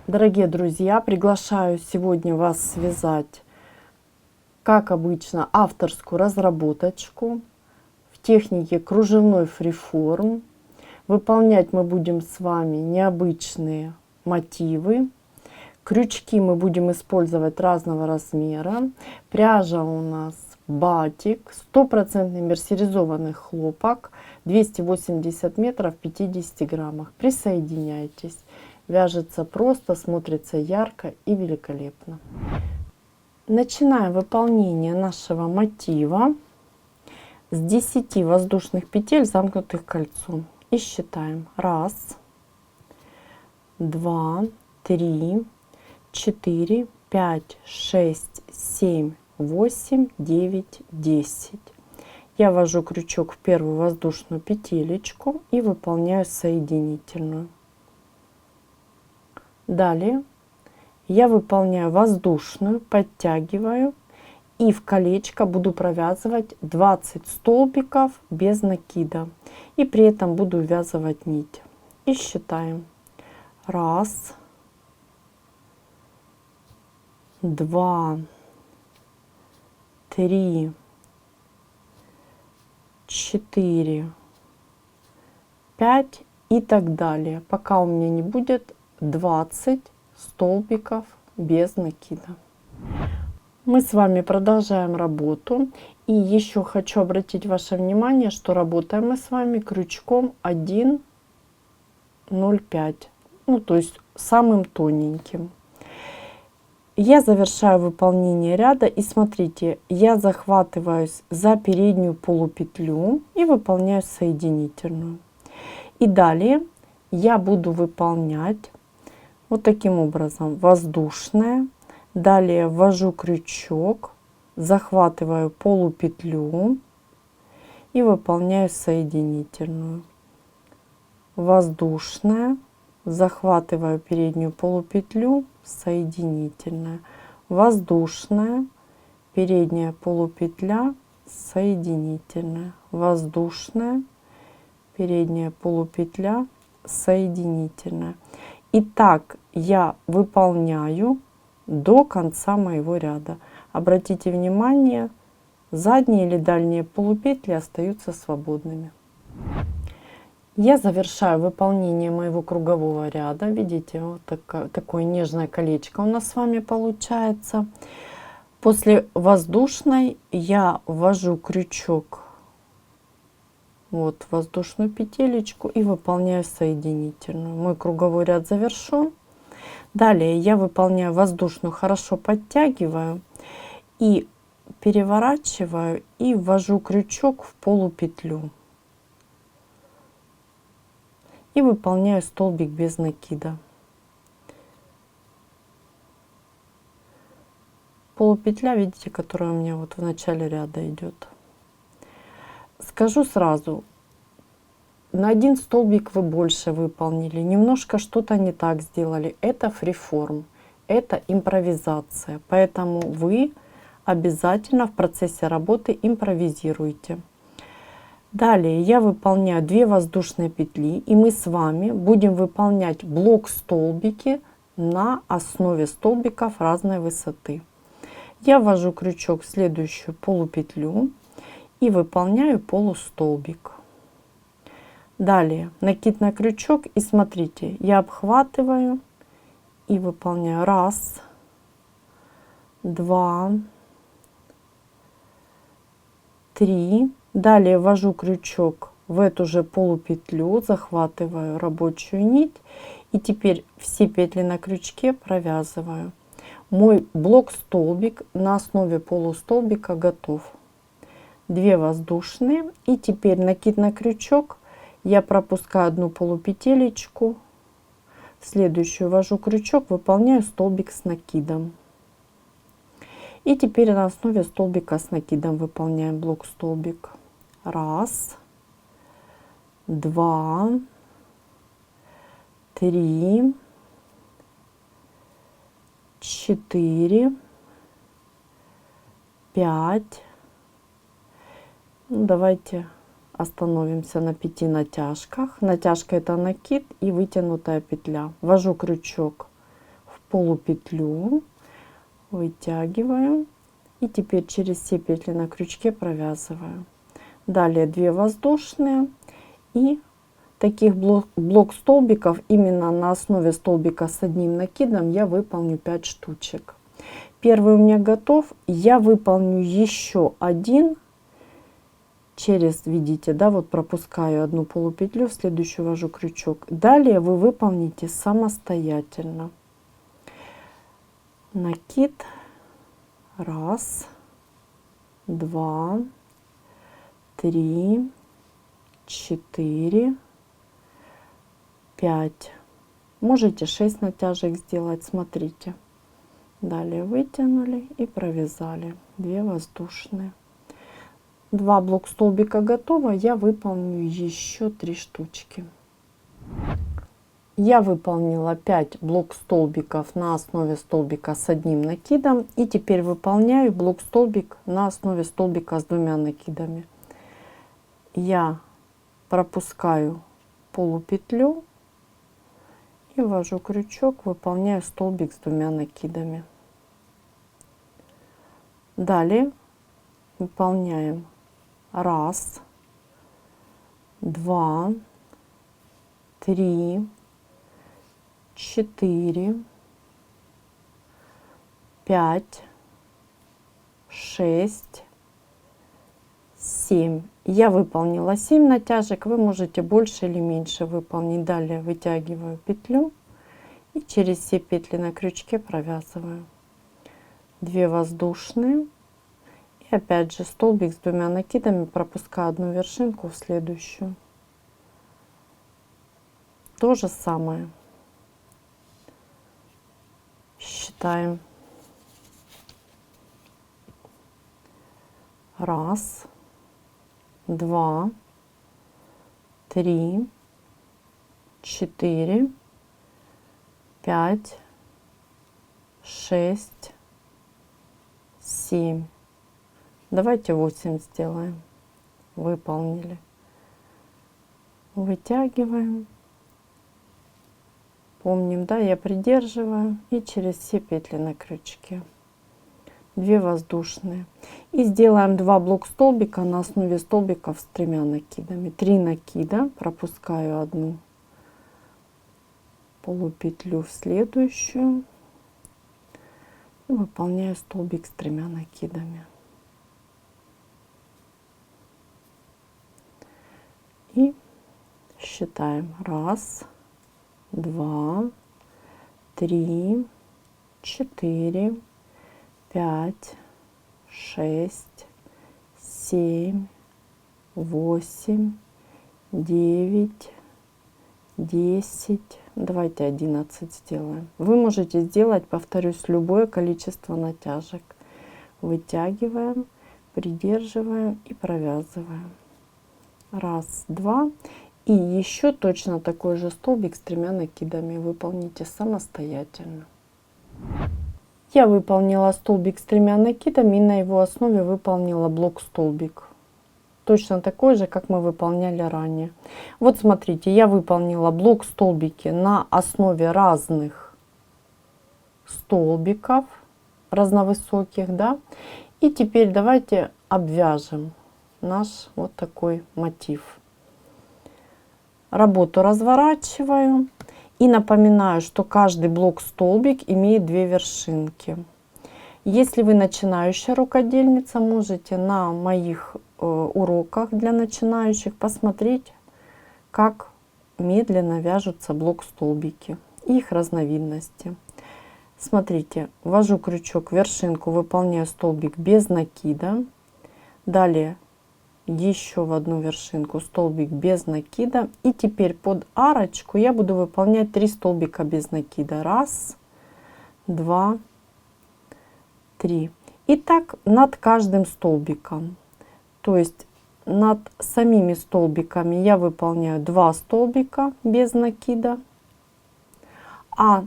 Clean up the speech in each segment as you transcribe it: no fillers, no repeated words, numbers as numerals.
Дорогие друзья, приглашаю сегодня вас связать, как обычно, авторскую разработочку в технике кружевной фриформ. Выполнять мы будем с вами необычные мотивы. Крючки мы будем использовать разного размера. Пряжа у нас батик, 100% мерсеризованный хлопок, 280 метров, 50 граммах. Присоединяйтесь. Вяжется просто, смотрится ярко и великолепно. Начинаем выполнение нашего мотива с 10 воздушных петель, замкнутых кольцом. И считаем. 1, 2, 3, 4, 5, 6, 7, 8, 9, 10. Я ввожу крючок в первую воздушную петелечку и выполняю соединительную. Далее я выполняю воздушную, подтягиваю и в колечко буду провязывать 20 столбиков без накида. И при этом буду ввязывать нить. И считаем. 1, 2, 3, 4, 5 и так далее, пока у меня не будет 20 столбиков без накида. Мы с вами продолжаем работу. И еще хочу обратить ваше внимание, что работаем мы с вами крючком 1,05. Ну, то есть самым тоненьким. Я завершаю выполнение ряда. И смотрите, я захватываюсь за переднюю полупетлю и выполняю соединительную. И далее я буду выполнять вот таким образом воздушная. Далее ввожу крючок, захватываю полупетлю и выполняю соединительную. Воздушная, захватываю переднюю полупетлю, соединительная. Воздушная, передняя полупетля, соединительная. Воздушная, передняя полупетля, соединительная. И так я выполняю до конца моего ряда. Обратите внимание, задние или дальние полупетли остаются свободными. Я завершаю выполнение моего кругового ряда. Видите, вот такое нежное колечко у нас с вами получается. После воздушной я ввожу крючок вот воздушную петелечку и выполняю соединительную. Мой круговой ряд завершен. Далее я выполняю воздушную, хорошо подтягиваю и переворачиваю и ввожу крючок в полупетлю и выполняю столбик без накида. Полупетля, видите, которая у меня вот в начале ряда идет. Скажу сразу, на один столбик вы больше выполнили, немножко что-то не так сделали. Это фриформ, это импровизация, поэтому вы обязательно в процессе работы импровизируйте. Далее я выполняю 2 воздушные петли, и мы с вами будем выполнять блок столбики на основе столбиков разной высоты. Я ввожу крючок в следующую полупетлю и выполняю полустолбик. Далее накид на крючок, и смотрите, я обхватываю и выполняю 1, 2, 3. Далее ввожу крючок в эту же полупетлю, захватываю рабочую нить и теперь все петли на крючке провязываю. Мой блок столбик на основе полустолбика готов. 2 воздушные, и теперь накид на крючок. Я пропускаю одну полупетелечку, в следующую ввожу крючок, выполняю столбик с накидом. И теперь на основе столбика с накидом выполняем блок столбик. 1, 2, 3, 4, 5. Ну, давайте остановимся на 5 натяжках. Натяжка — это накид и вытянутая петля. Ввожу крючок полупетлю, вытягиваю и теперь через все петли на крючке провязываю. Далее 2 воздушные и таких блок столбиков именно на основе столбика с одним накидом я выполню 5 штучек. Первый у меня готов, я выполню еще один через, видите, да, вот пропускаю одну полупетлю, в следующую ввожу крючок. Далее вы выполните самостоятельно. Накид, 1, 2, 3, 4, 5. Можете 6 натяжек сделать, смотрите. Далее вытянули и провязали 2 воздушные. 2 блок столбика готово, я выполню еще 3 штучки. Я выполнила 5 блок столбиков на основе столбика с одним накидом и теперь выполняю блок столбик на основе столбика с 2 накидами. Я пропускаю полупетлю и ввожу крючок, выполняю столбик с 2 накидами. Далее выполняем 1, 2, 3, 4, 5, 6, 7. Я выполнила 7 натяжек, вы можете больше или меньше выполнить. Далее вытягиваю петлю и через все петли на крючке провязываю 2 воздушные и опять же столбик с 2 накидами, пропускаю одну вершинку в следующую. То же самое считаем. 1, 2, 3, 4, 5, 6, 7. Давайте 8 сделаем. Выполнили. Вытягиваем. Помним, да, я придерживаю и через все петли на крючке. 2 воздушные. И сделаем 2 блок столбика на основе столбиков с 3 накидами. 3 накида, пропускаю одну полупетлю в следующую и выполняю столбик с 3 накидами. И считаем 1, 2, 3, 4, 5, 6, 7, 8, 9, 10. Давайте 11 сделаем. Вы можете сделать, повторюсь, любое количество натяжек. Вытягиваем, придерживаем и провязываем. 1, 2. И еще точно такой же столбик с 3 накидами выполните самостоятельно. Я выполнила столбик с 3 накидами и на его основе выполнила блок столбик. Точно такой же, как мы выполняли ранее. Вот смотрите, я выполнила блок столбики на основе разных столбиков, разновысоких, да. И теперь давайте обвяжем наш вот такой мотив. Работу разворачиваю и напоминаю, что каждый блок столбик имеет 2 вершинки. Если вы начинающая рукодельница, можете на моих уроках для начинающих посмотреть, как медленно вяжутся блок столбики и их разновидности. Смотрите, ввожу крючок в вершинку, выполняю столбик без накида. Далее еще в одну вершинку столбик без накида. И теперь под арочку я буду выполнять 3 столбика без накида. 1, 2, 3. И так над каждым столбиком. То есть над самими столбиками я выполняю 2 столбика без накида. А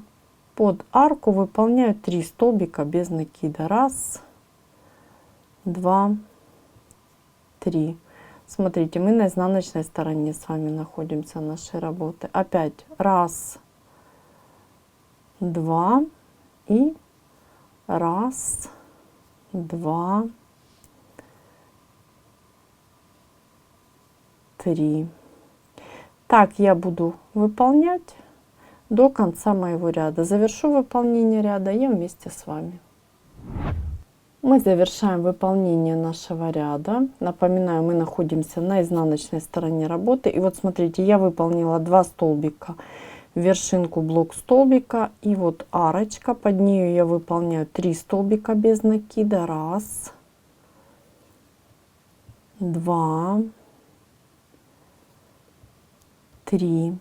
под арку выполняю 3 столбика без накида. 1, 2, 3. Смотрите, мы на изнаночной стороне с вами находимся нашей работы. Опять 1, 2, И раз, два, три. Так я буду выполнять до конца моего ряда. Завершу выполнение ряда я вместе с вами. Мы завершаем выполнение нашего ряда. Напоминаю, мы находимся на изнаночной стороне работы. И вот смотрите, я выполнила 2 столбика в вершинку блок столбика. И вот арочка, под нее я выполняю 3 столбика без накида. Раз, два, 3.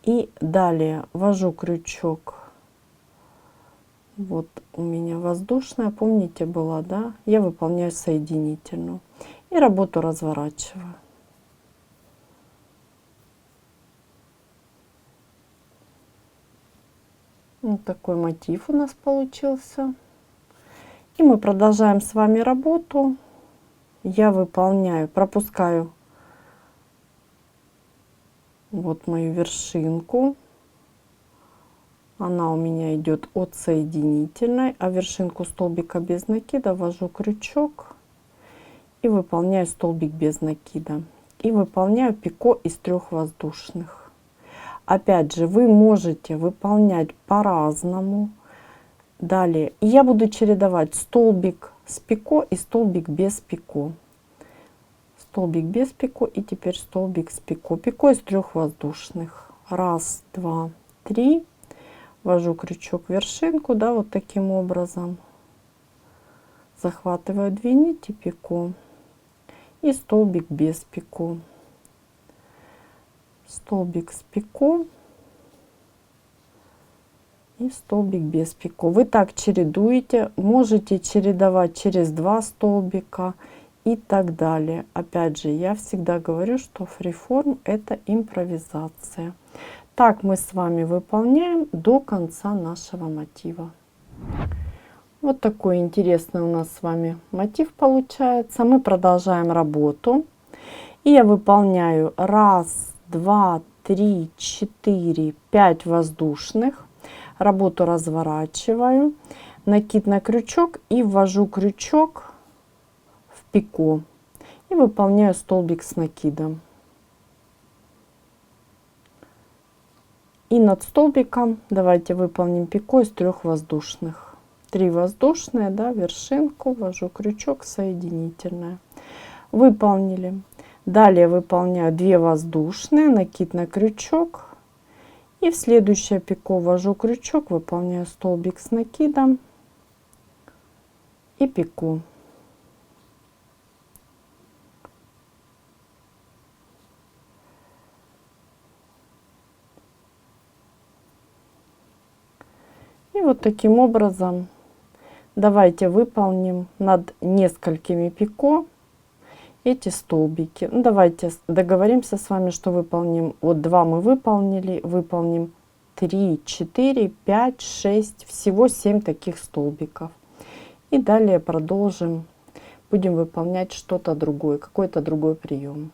И далее ввожу крючок. Вот у меня воздушная, помните, была, да? Я выполняю соединительную. И работу разворачиваю. Вот такой мотив у нас получился. И мы продолжаем с вами работу. Я выполняю, пропускаю вот мою вершинку. Она у меня идет от соединительной, а вершинку столбика без накида ввожу крючок и выполняю столбик без накида. И выполняю пико из 3 воздушных. Опять же, вы можете выполнять по-разному. Далее я буду чередовать столбик с пико и столбик без пико. Столбик без пико и теперь столбик с пико. Пико из 3 воздушных. Раз, два, 3. Ввожу крючок в вершинку, да, вот таким образом. Захватываю 2 нити пико и столбик без пико. Столбик с пико и столбик без пико. Вы так чередуете, можете чередовать через 2 столбика и так далее. Опять же, я всегда говорю, что фриформ — это импровизация. Так мы с вами выполняем до конца нашего мотива. Вот такой интересный у нас с вами мотив получается. Мы продолжаем работу. И я выполняю 1, 2, 3, 4, 5 воздушных. Работу разворачиваю. Накид на крючок и ввожу крючок в пико. И выполняю столбик с накидом. И над столбиком давайте выполним пико из 3 воздушных. 3 воздушные, да, вершинку, ввожу крючок, соединительная. Выполнили. Далее выполняю 2 воздушные, накид на крючок. И в следующее пико ввожу крючок, выполняю столбик с накидом и пико. И вот таким образом давайте выполним над несколькими пико эти столбики. Ну, давайте договоримся с вами, что выполним. Вот 2 мы выполнили, выполним 3, 4, 5, 6, всего 7 таких столбиков. И далее продолжим, будем выполнять что-то другое, какой-то другой прием.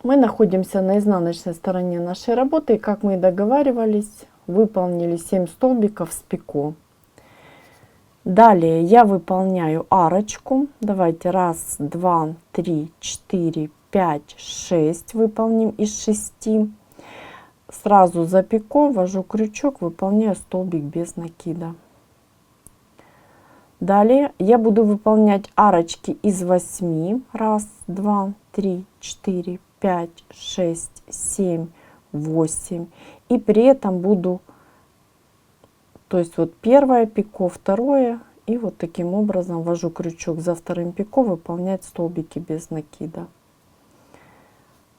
Мы находимся на изнаночной стороне нашей работы, и как мы и договаривались, выполнили 7 столбиков с пико. Далее я выполняю арочку. Давайте 1, 2, 3, 4, 5, 6 выполним из 6. Сразу за пико ввожу крючок, выполняю столбик без накида. Далее я буду выполнять арочки из 8. 1, 2, 3, 4, 5, 6, 7, 8. И при этом буду, то есть вот первое пико, второе, и вот таким образом ввожу крючок за вторым пико, выполнять столбики без накида.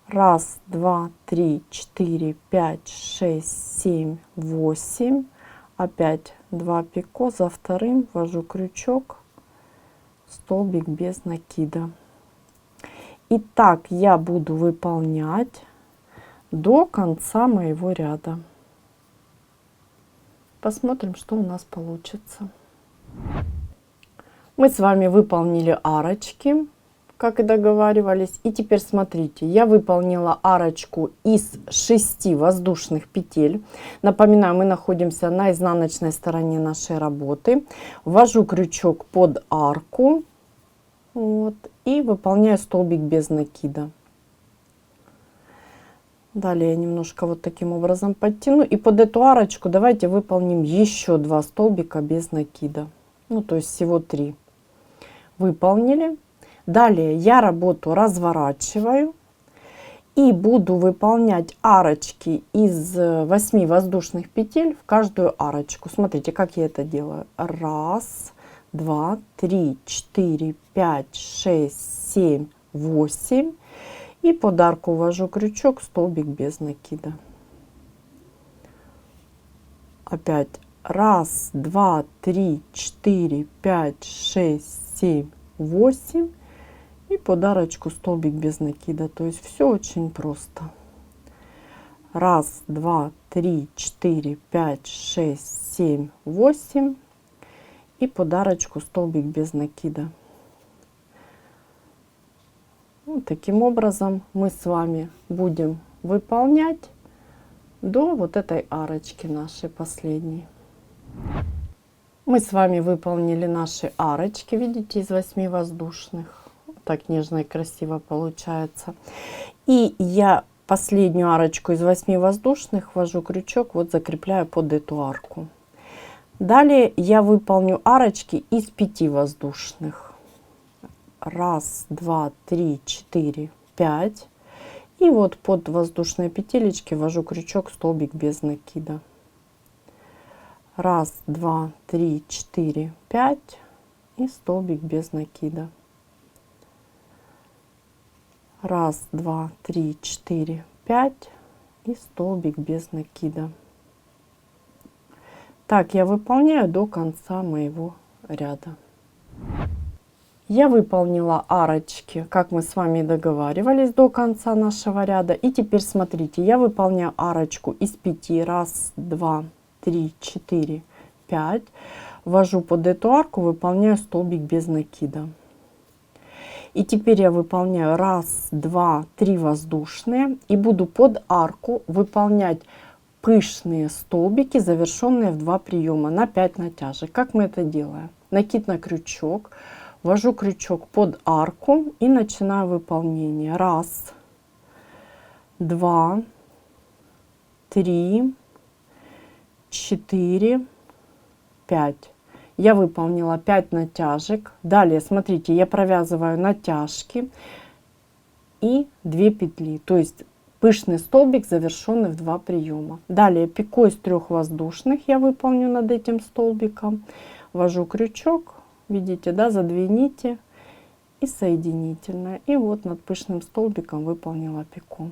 1, 2, 3, 4, 5, 6, 7, 8. Опять 2 пико, за вторым ввожу крючок, столбик без накида. И так я буду выполнять до конца моего ряда. Посмотрим, что у нас получится. Мы с вами выполнили арочки. как и договаривались. И теперь смотрите, я выполнила арочку из 6 воздушных петель. Напоминаю, мы находимся на изнаночной стороне нашей работы. Ввожу крючок под арку, вот, и выполняю столбик без накида. Далее я немножко вот таким образом подтяну. И под эту арочку давайте выполним еще 2 столбика без накида. Ну, то есть всего 3. Выполнили. Далее я работу разворачиваю и буду выполнять арочки из 8 воздушных петель в каждую арочку. Смотрите, как я это делаю. 1, 2, 3, 4, 5, 6, 7, 8. И под арку ввожу крючок, столбик без накида. Опять 1, 2, 3, 4, 5, 6, 7, 8. И под арочку столбик без накида. То есть все очень просто. 1, 2, 3, 4, 5, 6, 7, 8. И под арочку столбик без накида. Вот таким образом мы с вами будем выполнять до вот этой арочки нашей последней. Мы с вами выполнили наши арочки, видите, из 8 воздушных. Так нежно и красиво получается. И я последнюю арочку из 8 воздушных ввожу крючок, вот закрепляю под эту арку. Далее я выполню арочки из 5 воздушных. 1, 2, 3, 4, 5. И вот под воздушные петелечки ввожу крючок, столбик без накида. 1, 2, 3, 4, 5. И столбик без накида. 1, 2, 3, 4, 5. И столбик без накида. Так я выполняю до конца моего ряда. Я выполнила арочки, как мы с вами договаривались, до конца нашего ряда. И теперь смотрите, я выполняю арочку из 5. 1, 2, 3, 4, 5. Ввожу под эту арку, выполняю столбик без накида. И теперь я выполняю 1, 2, 3 воздушные. И буду под арку выполнять пышные столбики, завершенные в 2 приема на 5 натяжек. Как мы это делаем? Накид на крючок. Ввожу крючок под арку и начинаю выполнение. 1, 2, 3, 4, 5. Я выполнила 5 натяжек. Далее, смотрите, я провязываю натяжки и 2 петли. То есть пышный столбик, завершенный в 2 приема. Далее пико из 3 воздушных я выполню над этим столбиком. Ввожу крючок. Видите, да, за 2 нити и соединительная. И вот над пышным столбиком выполнила пико.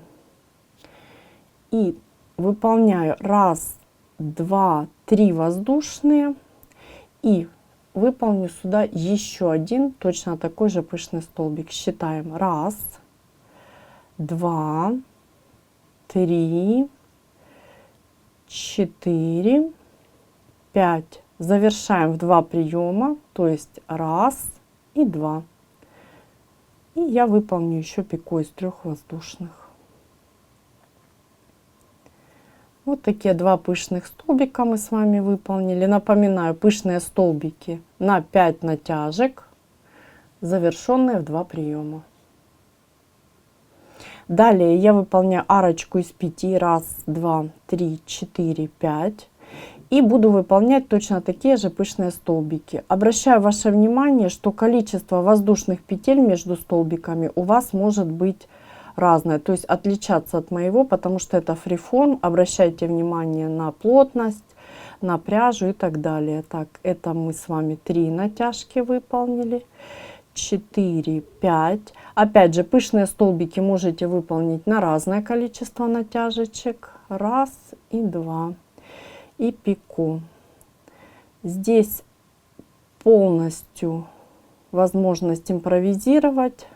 И выполняю 1, 2, 3 воздушные. И выполню сюда еще один точно такой же пышный столбик. Считаем. 1, 2, 3, 4, 5. Завершаем в 2 приема, то есть 1 и 2. И я выполню еще пико из 3 воздушных. Вот такие 2 пышных столбика мы с вами выполнили. Напоминаю, пышные столбики на 5 натяжек, завершенные в 2 приема. Далее я выполняю арочку из 5. 1, 2, 3, 4, 5. И буду выполнять точно такие же пышные столбики. Обращаю ваше внимание, что количество воздушных петель между столбиками у вас может быть разное. То есть отличаться от моего, потому что это фриформ. Обращайте внимание на плотность, на пряжу и так далее. Так, это мы с вами 3 натяжки выполнили. 4, 5. Опять же, пышные столбики можете выполнить на разное количество натяжечек. 1 и 2. И пико. Здесь полностью возможность импровизировать.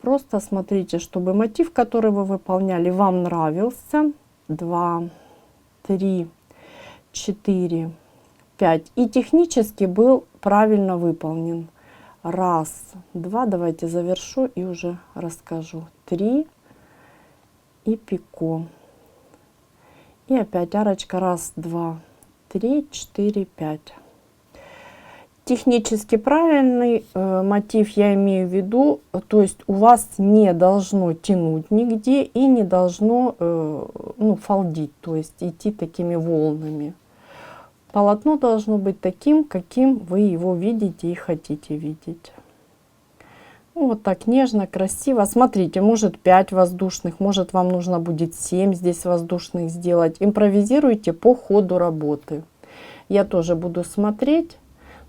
Просто смотрите, чтобы мотив, который вы выполняли, вам нравился. 2, 3, 4, 5. И технически был правильно выполнен. Раз, два, давайте завершу и уже расскажу. 3 и пико. И опять арочка. Раз, два, 3, 4, 5. Технически правильный мотив я имею в виду, то есть у вас не должно тянуть нигде и не должно фалдить, то есть идти такими волнами. Полотно должно быть таким, каким вы его видите и хотите видеть. Вот так нежно, красиво. Смотрите, может 5 воздушных, может вам нужно будет 7 здесь воздушных сделать. Импровизируйте по ходу работы. Я тоже буду смотреть.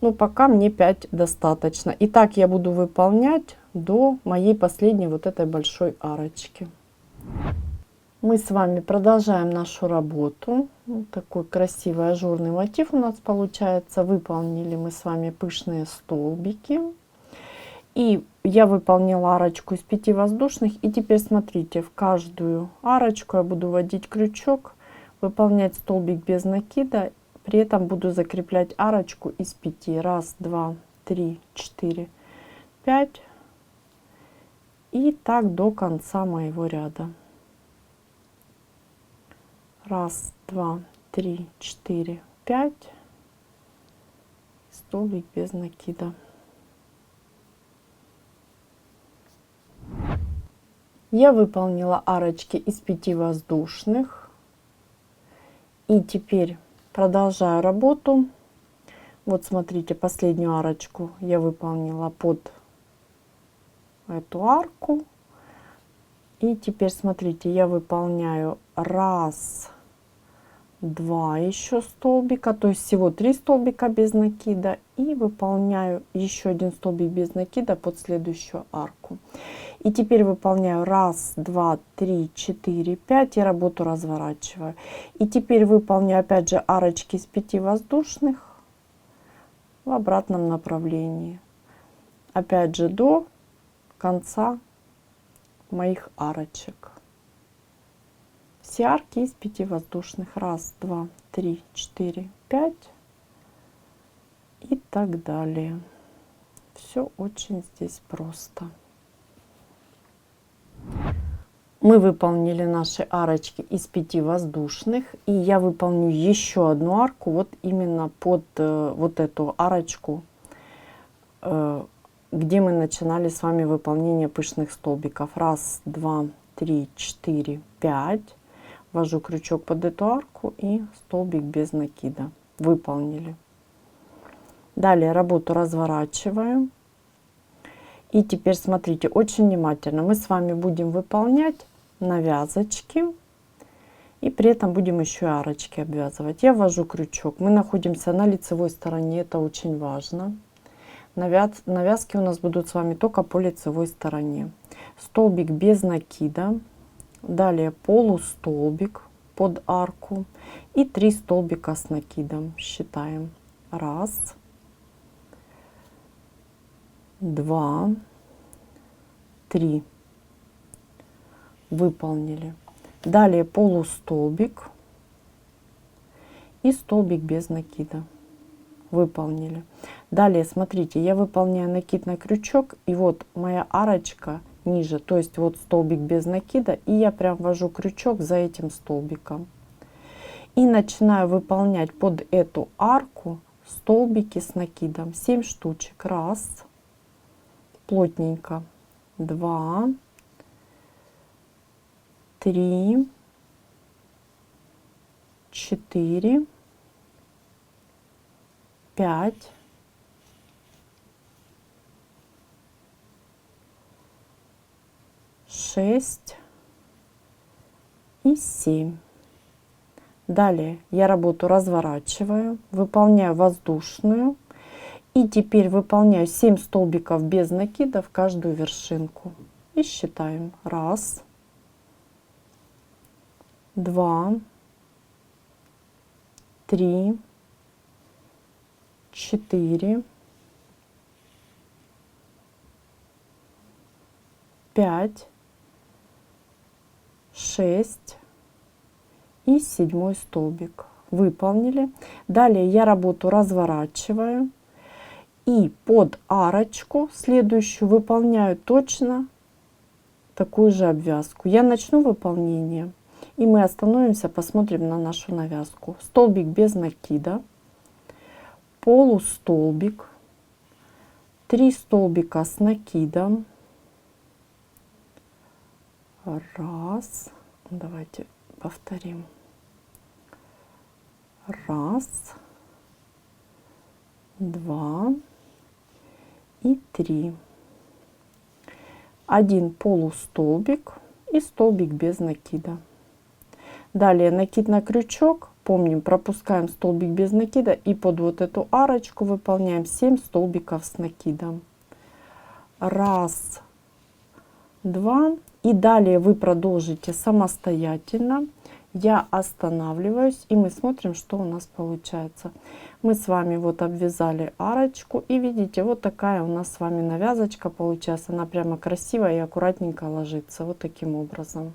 Но пока мне 5 достаточно. И так я буду выполнять до моей последней вот этой большой арочки. Мы с вами продолжаем нашу работу. Вот такой красивый ажурный мотив у нас получается. Выполнили мы с вами пышные столбики. И я выполнила арочку из 5 воздушных. И теперь смотрите, в каждую арочку я буду вводить крючок, выполнять столбик без накида. При этом буду закреплять арочку из 5. Раз, два, 3, 4, 5. И так до конца моего ряда. Раз, два, 3, 4, 5. Столбик без накида. Я выполнила арочки из 5 воздушных. И теперь продолжаю работу. Вот смотрите, последнюю арочку я выполнила под эту арку. И теперь смотрите, я выполняю раз, два еще столбика, то есть всего 3 столбика без накида, и выполняю еще один столбик без накида под следующую арку. И теперь выполняю раз, два, 3, 4, 5 и работу разворачиваю. И теперь выполню опять же арочки из 5 воздушных в обратном направлении. Опять же до конца моих арочек. Все арки из 5 воздушных. Раз, два, 3, 4, 5 и так далее. Все очень здесь просто. Мы выполнили наши арочки из 5 воздушных, и я выполню еще одну арку вот именно под вот эту арочку, где мы начинали с вами выполнение пышных столбиков. Раз, два, 3, 4, 5. Ввожу крючок под эту арку и столбик без накида. Выполнили. Далее работу разворачиваем. И теперь смотрите очень внимательно. Мы с вами будем выполнять навязочки. И при этом будем еще и арочки обвязывать. Я ввожу крючок. Мы находимся на лицевой стороне. Это очень важно. Навязки у нас будут с вами только по лицевой стороне. Столбик без накида. Далее полустолбик под арку. И 3 столбика с накидом. Считаем. Раз. 2, 3. Выполнили. Далее полустолбик и столбик без накида. Выполнили. Далее смотрите, я выполняю накид на крючок, и вот моя арочка ниже, то есть вот столбик без накида, и я прям ввожу крючок за этим столбиком. И начинаю выполнять под эту арку столбики с накидом. 7 штучек. Раз. Плотненько. 2, 3, 4, 5, 6 и 7. Далее я работу разворачиваю, выполняю воздушную. И теперь выполняю 7 столбиков без накида в каждую вершинку. И считаем. Раз, 2, 3, 4, 5, 6 и 7 столбик. Выполнили. Далее я работу разворачиваю. И под арочку следующую выполняю точно такую же обвязку. Я начну выполнение, и мы остановимся, посмотрим на нашу навязку. Столбик без накида, полустолбик, 3 столбика с накидом, раз, давайте повторим, раз, 2 и 3. 1 полустолбик и столбик без накида. Далее накид на крючок, помним, пропускаем столбик без накида и под вот эту арочку выполняем 7 столбиков с накидом. Раз, 2, и далее вы продолжите самостоятельно. Я останавливаюсь, и мы смотрим, что у нас получается. Мы с вами вот обвязали арочку, и видите, вот такая у нас с вами навязочка получается. Она прямо красивая и аккуратненько ложится вот таким образом.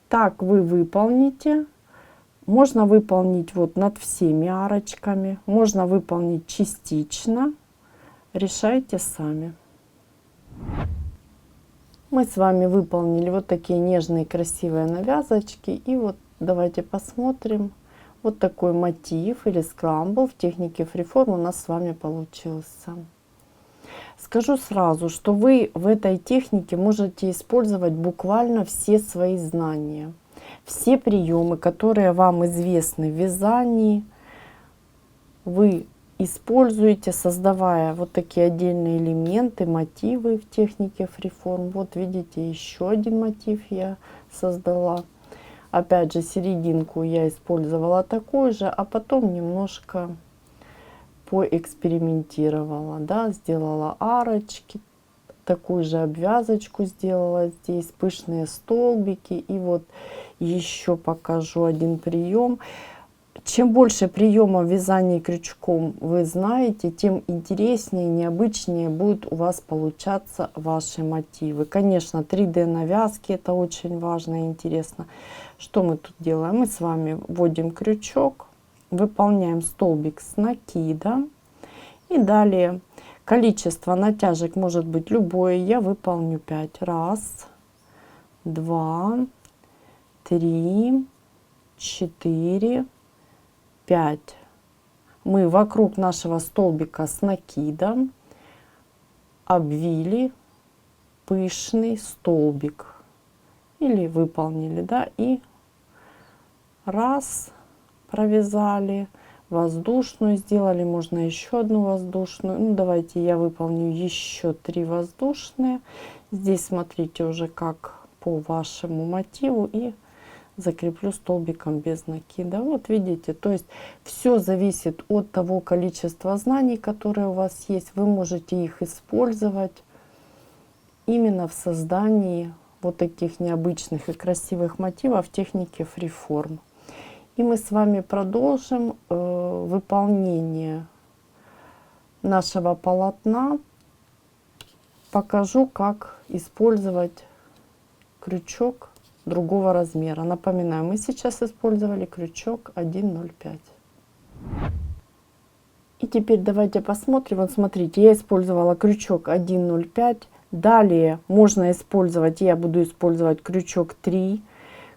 Так вы выполните. Можно выполнить вот над всеми арочками, можно выполнить частично. Решайте сами. Мы с вами выполнили вот такие нежные красивые навязочки. И вот давайте посмотрим. Вот такой мотив или скрамбл в технике фриформ у нас с вами получился. Скажу сразу, что вы в этой технике можете использовать буквально все свои знания. Все приемы, которые вам известны в вязании, вы используете, создавая вот такие отдельные элементы, мотивы в технике фриформ. Вот видите, еще один мотив я создала. Опять же, серединку я использовала такую же, а потом немножко поэкспериментировала, да, сделала арочки, такую же обвязочку сделала здесь, пышные столбики. И вот еще покажу один прием. Чем больше приемов вязания крючком вы знаете, тем интереснее, необычнее будут у вас получаться ваши мотивы. Конечно, 3D навязки, это очень важно и интересно. Что мы тут делаем? Мы с вами вводим крючок, выполняем столбик с накидом, и далее количество натяжек может быть любое. Я выполню 5. Раз, 2, 3, 4, 5. Мы вокруг нашего столбика с накидом обвили пышный столбик или выполнили, да, и раз провязали, воздушную сделали, можно еще одну воздушную. Ну, давайте я выполню еще 3 воздушные. Здесь смотрите уже как по вашему мотиву, и закреплю столбиком без накида. Вот видите, то есть все зависит от того количества знаний, которые у вас есть. Вы можете их использовать именно в создании вот таких необычных и красивых мотивов в технике фриформ. И мы с вами продолжим выполнение нашего полотна. Покажу, как использовать крючок другого размера. Напоминаю, мы сейчас использовали крючок 1,05. И теперь давайте посмотрим. Вот смотрите, я использовала крючок 1,05. Далее можно использовать, я буду использовать крючок 3,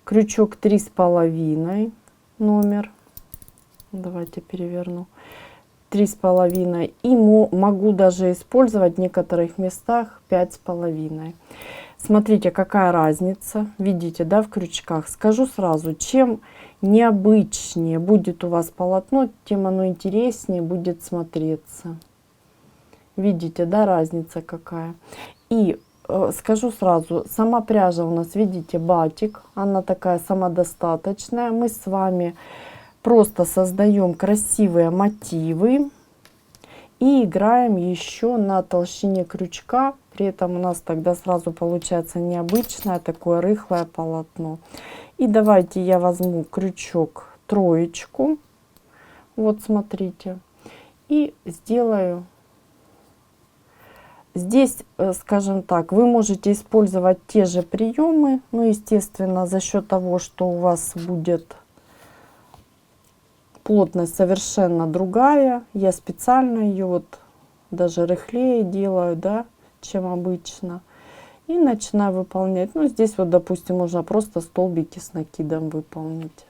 крючок 3,5 номер. Давайте переверну. 3,5. И могу даже использовать в некоторых местах 5,5. Смотрите, какая разница. Видите, да, в крючках. Скажу сразу, чем необычнее будет у вас полотно, тем оно интереснее будет смотреться. Видите, да, разница какая. И скажу сразу, сама пряжа у нас, видите, батик. Она такая самодостаточная. Мы с вами просто создаем красивые мотивы и играем еще на толщине крючка. При этом у нас тогда сразу получается необычное такое рыхлое полотно. И давайте я возьму крючок 3. Вот смотрите. И сделаю. Здесь, скажем так, вы можете использовать те же приемы. Но, естественно, за счет того, что у вас будет плотность совершенно другая. Я специально ее вот даже рыхлее делаю, да, чем обычно. И начинаю выполнять. Ну, здесь вот, допустим, можно просто столбики с накидом выполнить.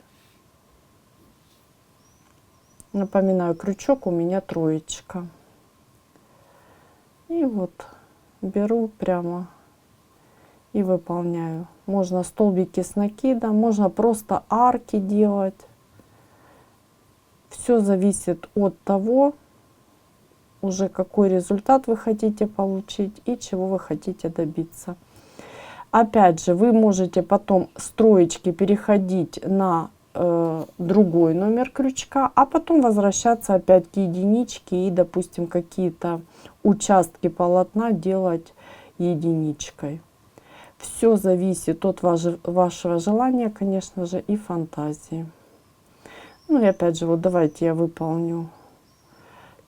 Напоминаю, крючок у меня 3. И вот беру прямо и выполняю. Можно столбики с накидом, можно просто арки делать. Все зависит от того, уже какой результат вы хотите получить и чего вы хотите добиться. Опять же, вы можете потом строечки переходить на другой номер крючка, а потом возвращаться опять к единичке и, допустим, какие-то участки полотна делать единичкой. Все зависит от вашего желания, конечно же, и фантазии. Ну и опять же, вот давайте я выполню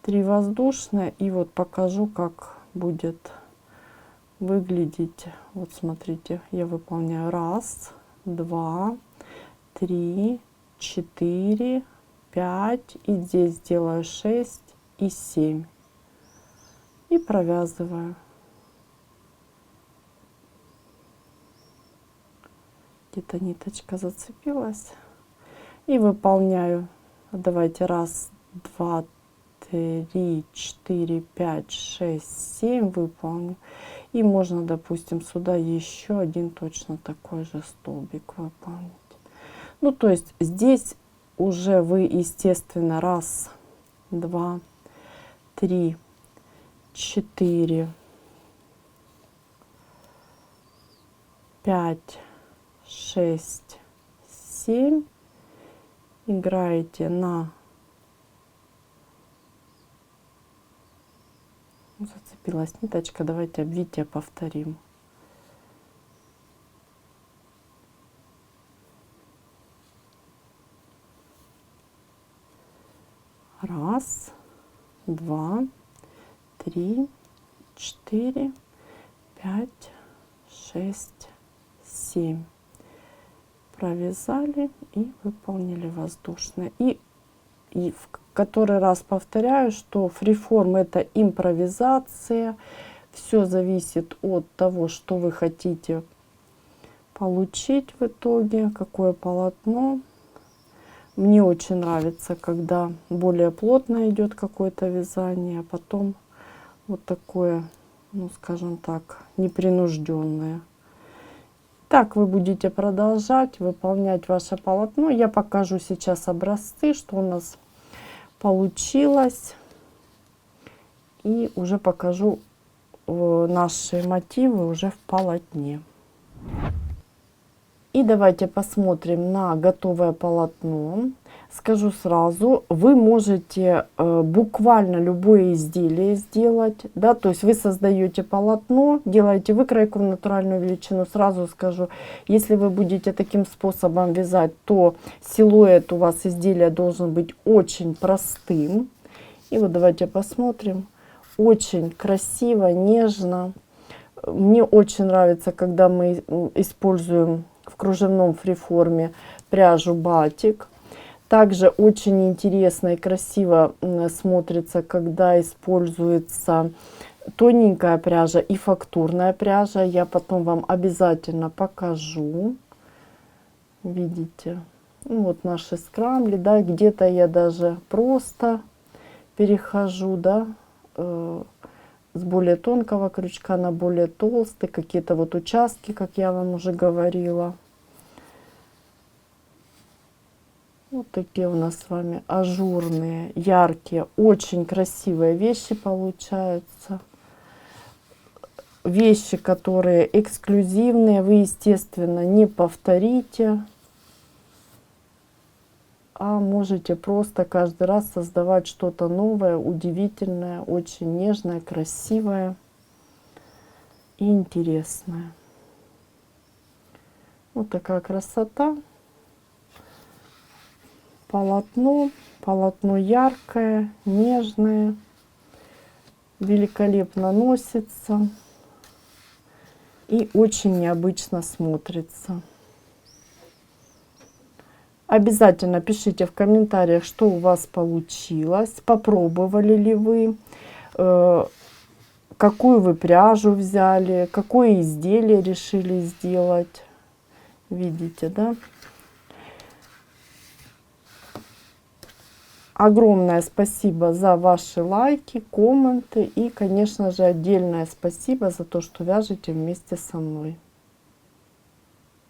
3 воздушные и вот покажу, как будет выглядеть. Вот смотрите, я выполняю 1, 2, 3, 4, 5 и здесь делаю 6 и 7 и провязываю. Где-то ниточка зацепилась. И выполняю. Давайте 1, 2, 3, 4, 5, 6, 7 выполню. И можно, допустим, сюда еще один точно такой же столбик выполнить. Ну, то есть здесь уже вы, естественно, 1, 2, 3, 4, 5, 6, 7 играете на... Зацепилась ниточка, давайте обвитие повторим. Раз, 2, 3, 4, 5, 6, 7. Провязали и выполнили воздушное. И в который раз повторяю, что фриформ это импровизация. Все зависит от того, что вы хотите получить в итоге, какое полотно. Мне очень нравится, когда более плотно идет какое-то вязание, а потом вот такое, ну скажем так, непринужденное. Так вы будете продолжать выполнять ваше полотно. Я покажу сейчас образцы, что у нас получилось. И уже покажу наши мотивы уже в полотне. И давайте посмотрим на готовое полотно. Скажу сразу, вы можете буквально любое изделие сделать, да, то есть вы создаете полотно, делаете выкройку в натуральную величину. Сразу скажу, если вы будете таким способом вязать, то силуэт у вас изделия должен быть очень простым. И вот давайте посмотрим. Очень красиво, нежно. Мне очень нравится, когда мы используем в кружевном фриформе пряжу батик. Также очень интересно и красиво смотрится, когда используется тоненькая пряжа и фактурная пряжа. Я потом вам обязательно покажу. Видите? Ну, вот наши скрамли, да, где-то я даже просто перехожу, да, с более тонкого крючка на более толстый, какие-то вот участки, как я вам уже говорила. Вот такие у нас с вами ажурные, яркие, очень красивые вещи получаются. Вещи, которые эксклюзивные, вы, естественно, не повторите, а можете просто каждый раз создавать что-то новое, удивительное, очень нежное, красивое и интересное. Вот такая красота. Полотно яркое, нежное, великолепно носится и очень необычно смотрится. Обязательно пишите в комментариях, что у вас получилось, попробовали ли вы, какую вы пряжу взяли, какое изделие решили сделать. Видите, да? Огромное спасибо за ваши лайки, комменты и, конечно же, отдельное спасибо за то, что вяжете вместе со мной.